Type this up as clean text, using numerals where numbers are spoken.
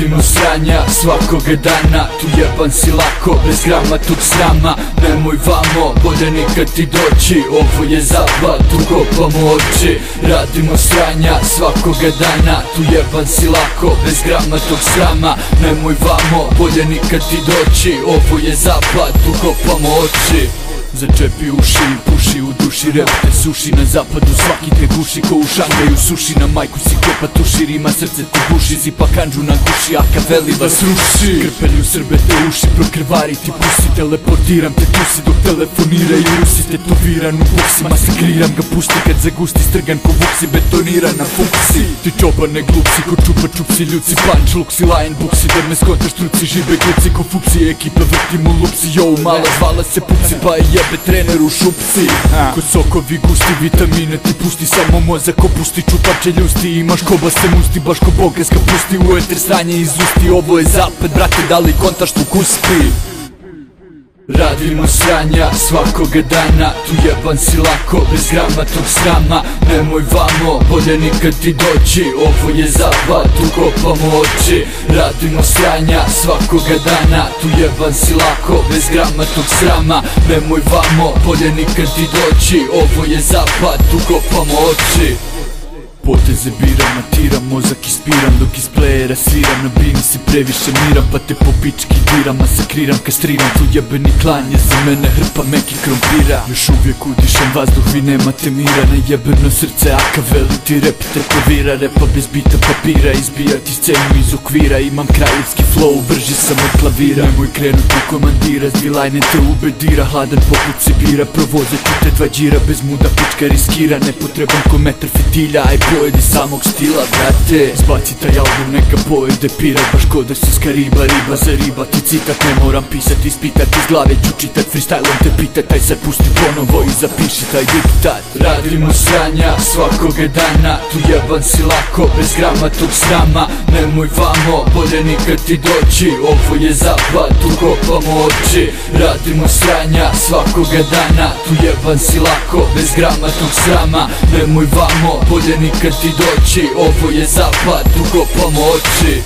Radimo sranja svakoga dana, tu jeban si lako, bez grama tog srama. Nemoj vamo, bolje nikad ti doći, ovo je zapad, tu kopamo oči. Radimo sranja svakoga dana, tu jeban si lako, bez grama tog srama. Nemoj vamo, bolje nikad ti doći, ovo je zapad, tu kopamo oči. Začepi uši i puši u duši, rep te suši. Na zapadu svaki te guši, ko u Šangaju suši. Na majku si klepa tuši, rima srce ti buši. Zipa kanđu na guši, aka veli vas ruši. Krpelju Srbe te uši, prokrvari ti pusi. Teleportiram te tusi dok telefoniraju Rusi. Tetoviran u buksi, masakriram ga pušti. Kad zagusti strgan ko vuksi, betoniran na fuksi. Ti čobane glupsi, ko čupa čupsi, ljuci. Punch, luksi, lion, buksi, da me skontaš truci. Žibe gluci, ko fupsi, ekipa vrtimo lupsi. Yo, mala zvala se pupsi, pa je jebe trener u šupci. Ko sokovi gusti, vitamine ti pusti. Samo mozak opusti, čupače ljusti. Imaš kobaste musti, baš ko bogeska pusti. U eter sranje iz usti, ovo je zapad, brate, da li kontaš tu kuspi? Radimo sranja svakoga dana, tu jeban si lako, bez grama tog srama. Nemoj vamo, bolje nikad ti doći, ovo je zapad, tu kopamo oči. Radimo sranja svakoga dana, tu jeban si lako, bez grama tog srama. Nemoj vamo, bolje nikad ti doći, ovo je zapad, tu kopamo oči. Poteze biram, matiram, mozak ispiram. Dok iz playera sviram, na bini si previše miram. Pa te po pički diram, masakriram, kastriram. Tu jebeni klan je za mene hrpa meki krompira. Još uvijek udišem vazduh, vi nemate mira. Najebeno srce, aka veli ti rep tetovira. Repa bez bita papira, izbijati scenu iz okvira. Imam kraljevski flow, brži sam od klavira. Nemoj krenut u komandira, zbilajne te ubedira. Hladan poput Sibira, provozet ću te dva džira. Bez muda pička riskira, nepotreban ko metar fitilja. Aj pojedi samog stila, brate. Zbaci taj album, neka pojede pirat. Baš ko da si s Kariba, riba za riba. Ti citat ne moram pisat, ispitat. Iz glave ću čitat, freestylom te pitat. Aj sad pusti ponovo i zapiši taj diktat. Radimo sranja svakoga dana, tu jeban si lako, bez grama tog srama. Nemoj vamo, bolje nikad ti doći, ovo je zapad, tu kopamo oči. Radimo sranja svakoga dana, tu jeban si lako, bez grama tog srama. Nemoj vamo, bolje nikad ti doći, ovo je zapad, tu kopamo oči.